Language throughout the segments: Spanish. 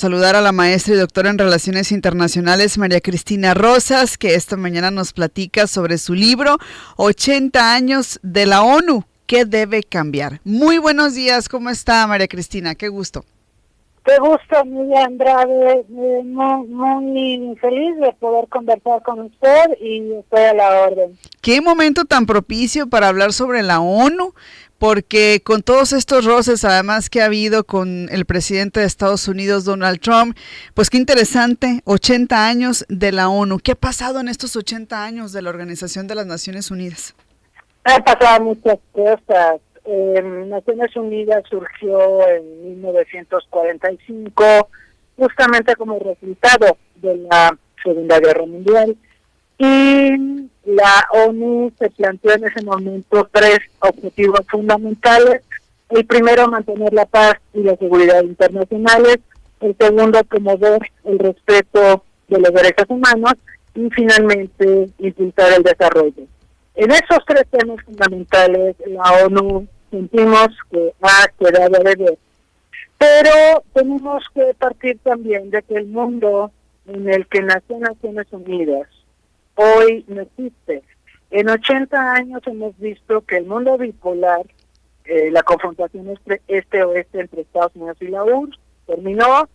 Saludar a la maestra y doctora en Relaciones Internacionales, María Cristina Rosas, que esta mañana nos platica sobre su libro 80 años de la ONU, ¿qué debe cambiar? Muy buenos días, ¿cómo está María Cristina? Qué gusto. Qué gusto, Miguel Andrade, muy feliz de poder conversar con usted y estoy a la orden. Qué momento tan propicio para hablar sobre la ONU, porque con todos estos roces, además que ha habido con el presidente de Estados Unidos, Donald Trump, pues qué interesante, 80 años de la ONU. ¿Qué ha pasado en estos 80 años de la Organización de las Naciones Unidas? Han pasado muchas cosas. Naciones Unidas surgió en 1945, justamente como resultado de la Segunda Guerra Mundial. Y la ONU se planteó en ese momento 3 objetivos fundamentales. El primero, mantener la paz y la seguridad internacionales. El segundo, promover el respeto de los derechos humanos. Y finalmente, impulsar el desarrollo. En esos 3 temas fundamentales, la ONU sentimos que ha quedado de ver. Pero tenemos que partir también de que el mundo en el que nació Naciones Unidas hoy no existe. En 80 años hemos visto que el mundo bipolar, la confrontación este-oeste entre Estados Unidos y la URSS, terminó.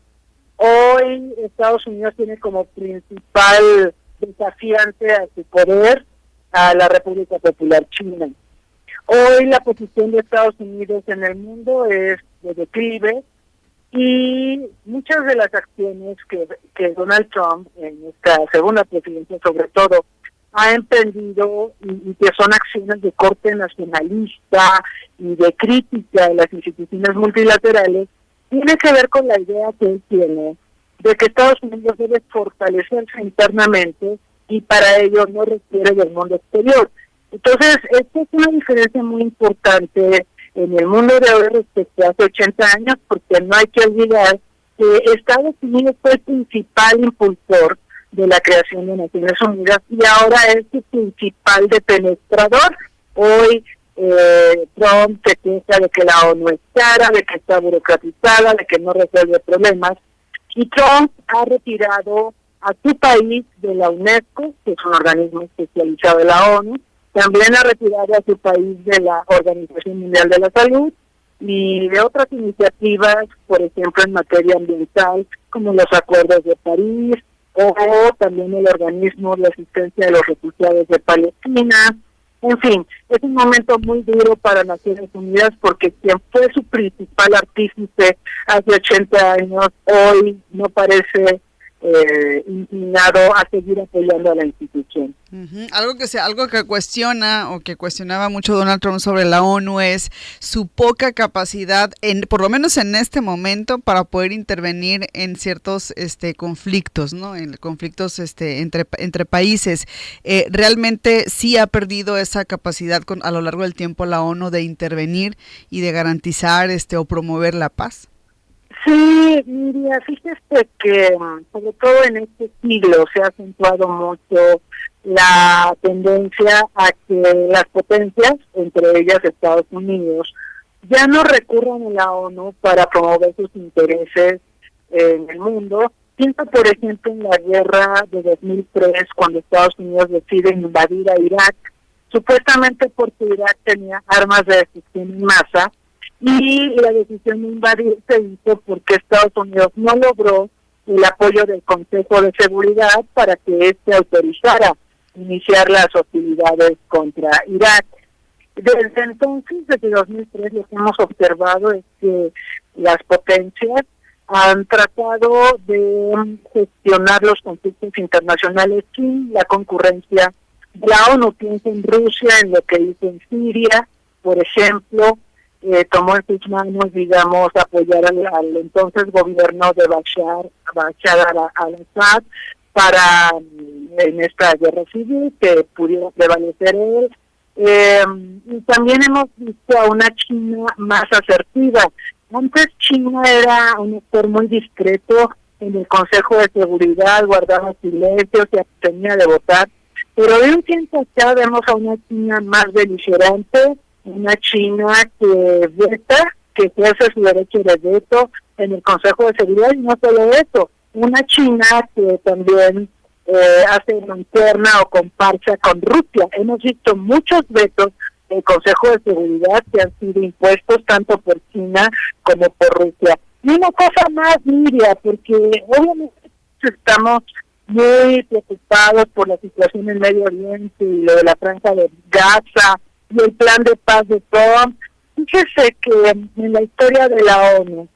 Hoy Estados Unidos tiene como principal desafiante a su poder a la República Popular China. Hoy la posición de Estados Unidos en el mundo es de declive y muchas de las acciones que Donald Trump en esta segunda presidencia sobre todo ha emprendido y que son acciones de corte nacionalista y de crítica a las instituciones multilaterales, tiene que ver con la idea que él tiene de que Estados Unidos debe fortalecerse internamente y para ello no requiere del mundo exterior. Entonces, esta es una diferencia muy importante en el mundo de hoy respecto a hace 80 años, porque no hay que olvidar que Estados Unidos fue el principal impulsor de la creación de Naciones Unidas y ahora es el principal depenetrador. Hoy Trump se queja de que la ONU es cara, de que está burocratizada, de que no resuelve problemas, y Trump ha retirado a su país de la UNESCO, que es un organismo especializado de la ONU. También ha retirado a su país de la Organización Mundial de la Salud y de otras iniciativas, por ejemplo, en materia ambiental, como los Acuerdos de París, o también el organismo de asistencia de los refugiados de Palestina. En fin, es un momento muy duro para Naciones Unidas porque quien fue su principal artífice hace 80 años, hoy no parece inclinado a seguir apoyando a la institución. Algo que cuestiona o que cuestionaba mucho Donald Trump sobre la ONU es su poca capacidad, por lo menos en este momento, para poder intervenir en ciertos conflictos, ¿no? En conflictos entre países. Realmente sí ha perdido esa capacidad a lo largo del tiempo la ONU de intervenir y de garantizar o promover la paz. Sí, Miriam, fíjese que sobre todo en este siglo se ha acentuado mucho la tendencia a que las potencias, entre ellas Estados Unidos, ya no recurran a la ONU para promover sus intereses en el mundo. Piensa, por ejemplo, en la guerra de 2003, cuando Estados Unidos decide invadir a Irak, supuestamente porque Irak tenía armas de destrucción en masa, y la decisión de invadir se hizo porque Estados Unidos no logró el apoyo del Consejo de Seguridad para que éste autorizara iniciar las hostilidades contra Irak. Desde entonces, desde 2003, lo que hemos observado es que las potencias han tratado de gestionar los conflictos internacionales sin la concurrencia de la ONU. Piensa en Rusia, en lo que hizo en Siria, por ejemplo. Tomó en sus manos, digamos, apoyar al entonces gobierno de Bashar al-Assad para en esta guerra civil que pudiera prevalecer él. Y también hemos visto a una China más asertiva. Antes China era un actor muy discreto en el Consejo de Seguridad, guardaba silencio, se abstenía de votar, pero de un tiempo acá vemos a una China más beligerante, una China que veta, que ejerce su derecho de veto, en el Consejo de Seguridad, y no solo eso, una China que también hace mancuerna o comparsa con Rusia. Hemos visto muchos vetos del Consejo de Seguridad que han sido impuestos tanto por China como por Rusia. Y una cosa más, Miriam, porque obviamente estamos muy preocupados por la situación en Medio Oriente y lo de la franja de Gaza y el plan de paz de Trump. Fíjese que en la historia de la ONU,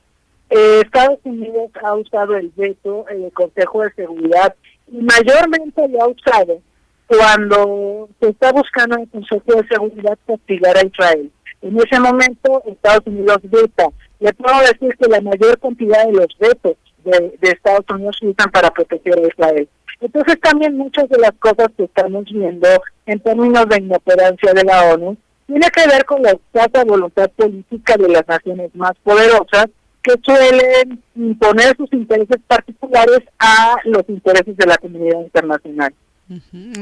Estados Unidos ha usado el veto en el Consejo de Seguridad y mayormente lo ha usado cuando se está buscando en el Consejo de Seguridad castigar a Israel. En ese momento Estados Unidos veta. Le puedo decir que la mayor cantidad de los vetos de Estados Unidos se usan para proteger a Israel. Entonces también muchas de las cosas que estamos viendo en términos de inoperancia de la ONU tiene que ver con la escasa voluntad política de las naciones más poderosas que suelen imponer sus intereses particulares a los intereses de la comunidad internacional.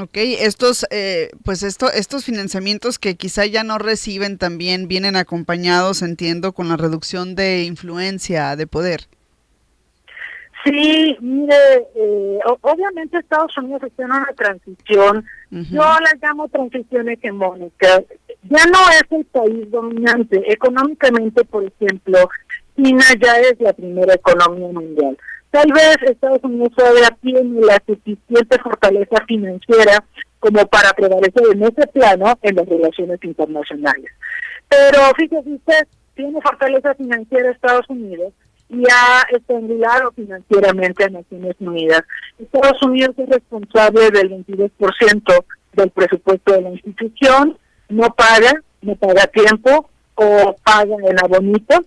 Ok, estos financiamientos que quizá ya no reciben también vienen acompañados, entiendo, con la reducción de influencia, de poder. Sí, mire, obviamente Estados Unidos está en una transición, yo la llamo transición hegemónica, ya no es el país dominante, económicamente, por ejemplo, China ya es la primera economía mundial. Tal vez Estados Unidos todavía tiene la suficiente fortaleza financiera como para prevalecer en ese plano en las relaciones internacionales. Pero fíjese usted, tiene fortaleza financiera Estados Unidos y ha estrangulado financieramente a Naciones Unidas. Estados Unidos es responsable del 22% del presupuesto de la institución, no paga a tiempo o paga en abonito,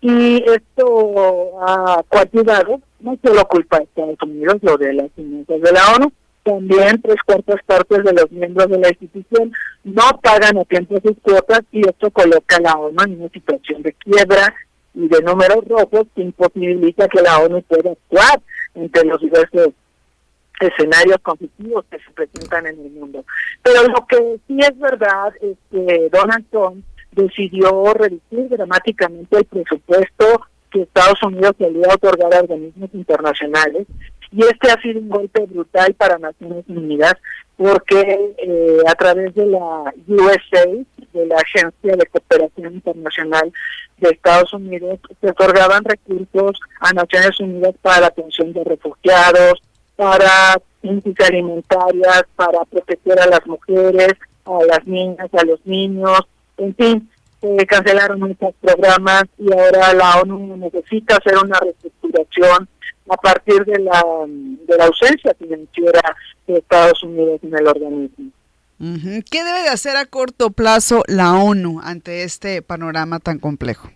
y esto ha coadyuvado, no solo culpa de Estados Unidos, lo de las finanzas de la ONU, también 3/4 de los miembros de la institución no pagan a tiempo sus cuotas, y esto coloca a la ONU en una situación de quiebra y de números rojos que imposibilita que la ONU pueda actuar entre los diversos escenarios conflictivos que se presentan en el mundo. Pero lo que sí es verdad es que Donald Trump decidió reducir dramáticamente el presupuesto que Estados Unidos le había otorgado a organismos internacionales, y este ha sido un golpe brutal para Naciones Unidas, porque a través de la USAID, de la Agencia de Cooperación Internacional de Estados Unidos, se otorgaban recursos a Naciones Unidas para la atención de refugiados, para crisis alimentarias, para proteger a las mujeres, a las niñas, a los niños, en fin, se cancelaron muchos programas y ahora la ONU necesita hacer una reestructuración a partir de la ausencia financiera de Estados Unidos en el organismo. ¿Qué debe de hacer a corto plazo la ONU ante este panorama tan complejo?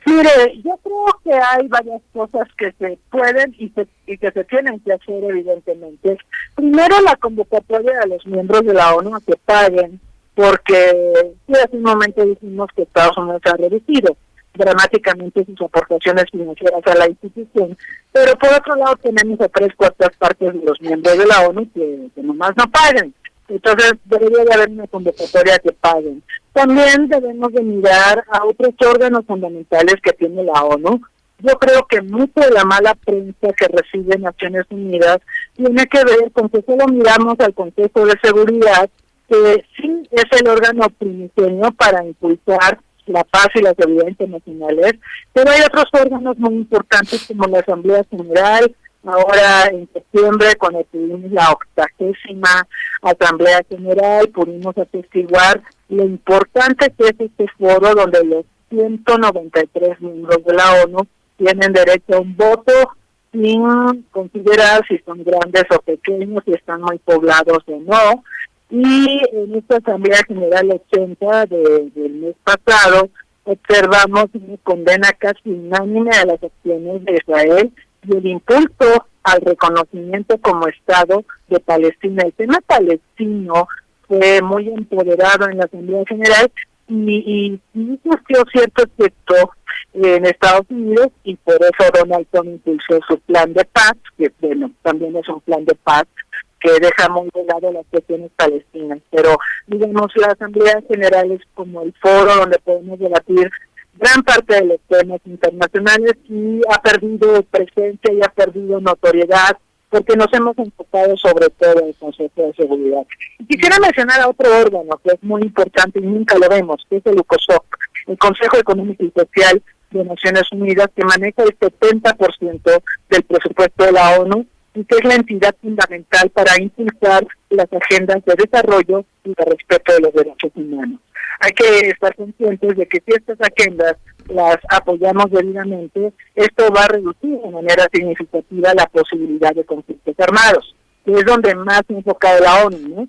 Mire, yo creo que hay varias cosas que se pueden y que se tienen que hacer, evidentemente. Primero, la convocatoria a los miembros de la ONU a que paguen, porque sí, hace un momento dijimos que Estados Unidos ha reducido dramáticamente sus aportaciones financieras a la institución, pero por otro lado tenemos a 3/4 de los miembros de la ONU que nomás no pagan. Entonces debería de haber una convocatoria que paguen. También debemos de mirar a otros órganos fundamentales que tiene la ONU. Yo creo que mucho de la mala prensa que recibe Naciones Unidas tiene que ver con que solo miramos al Consejo de Seguridad, que sí es el órgano primigenio para impulsar la paz y la seguridad internacionales, pero hay otros órganos muy importantes como la Asamblea General. Ahora en septiembre, cuando tuvimos la 80ª Asamblea General, pudimos atestiguar lo importante que es este foro donde los 193 miembros de la ONU tienen derecho a un voto sin considerar si son grandes o pequeños, si están muy poblados o no. Y en esta Asamblea General 80 del mes pasado observamos una condena casi unánime a las acciones de Israel y el impulso al reconocimiento como Estado de Palestina. El tema palestino fue muy empoderado en la Asamblea General y surgió cierto efecto en Estados Unidos, y por eso Donald Trump impulsó su plan de paz, que bueno, también es un plan de paz que deja muy de lado las cuestiones palestinas. Pero digamos, la Asamblea General es como el foro donde podemos debatir gran parte de los temas internacionales y ha perdido presencia y ha perdido notoriedad porque nos hemos enfocado sobre todo en el Consejo de Seguridad. Y quisiera mencionar a otro órgano que es muy importante y nunca lo vemos, que es el ECOSOC, el Consejo Económico y Social de Naciones Unidas, que maneja el 70% del presupuesto de la ONU y que es la entidad fundamental para impulsar las agendas de desarrollo y de respeto de los derechos humanos. Hay que estar conscientes de que si estas agendas las apoyamos debidamente, esto va a reducir de manera significativa la posibilidad de conflictos armados, que es donde más se ha enfocado la ONU, ¿no?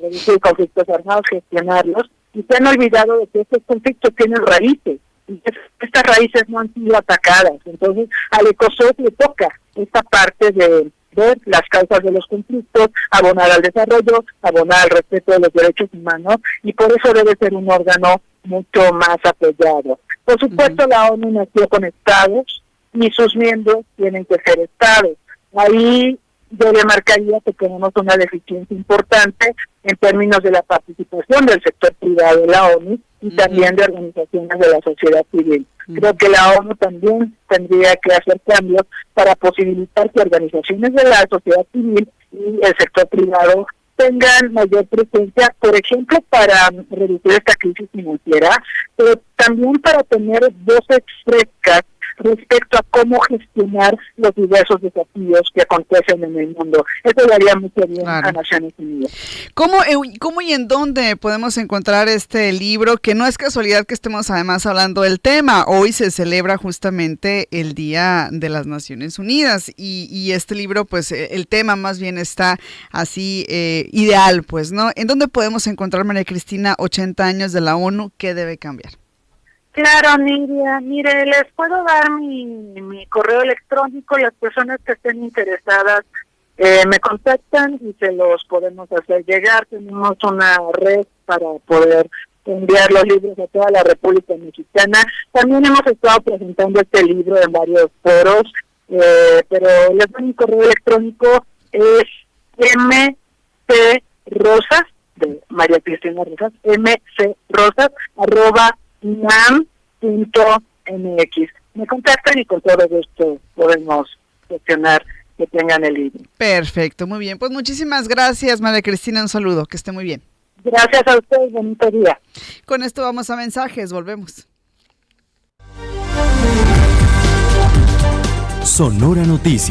Reducir conflictos armados, gestionarlos, y se han olvidado de que estos conflictos tienen raíces, y estas raíces no han sido atacadas. Entonces, al ECOSOC le toca esta parte de ver las causas de los conflictos, abonar al desarrollo, abonar al respeto de los derechos humanos, y por eso debe ser un órgano mucho más apoyado. Por supuesto, la ONU nació con estados y sus miembros tienen que ser estados. Ahí yo le marcaría que tenemos una deficiencia importante en términos de la participación del sector privado de la ONU y también de organizaciones de la sociedad civil. Creo que la ONU también tendría que hacer cambios para posibilitar que organizaciones de la sociedad civil y el sector privado tengan mayor presencia, por ejemplo, para reducir esta crisis financiera, pero también para tener voces frescas respecto a cómo gestionar los diversos desafíos que acontecen en el mundo. Eso le haría mucho bien a Naciones Unidas. ¿Cómo y en dónde podemos encontrar este libro? Que no es casualidad que estemos además hablando del tema. Hoy se celebra justamente el Día de las Naciones Unidas y este libro, pues el tema más bien está así ideal, pues, ¿no? ¿En dónde podemos encontrar, María Cristina, 80 años de la ONU? ¿Qué debe cambiar? Claro, Nidia. Mire, les puedo dar mi correo electrónico. Las personas que estén interesadas me contactan y se los podemos hacer llegar. Tenemos una red para poder enviar los libros a toda la República Mexicana. También hemos estado presentando este libro en varios foros, pero les doy mi correo electrónico, es mcrosas, de María Cristina Rosas, mcrosas, @unam.mx. Me contactan y con todo gusto podemos gestionar que tengan el libro. Perfecto, muy bien. Pues muchísimas gracias, María Cristina. Un saludo, que esté muy bien. Gracias a ustedes, bonito día. Con esto vamos a mensajes, volvemos. Sonora Noticias.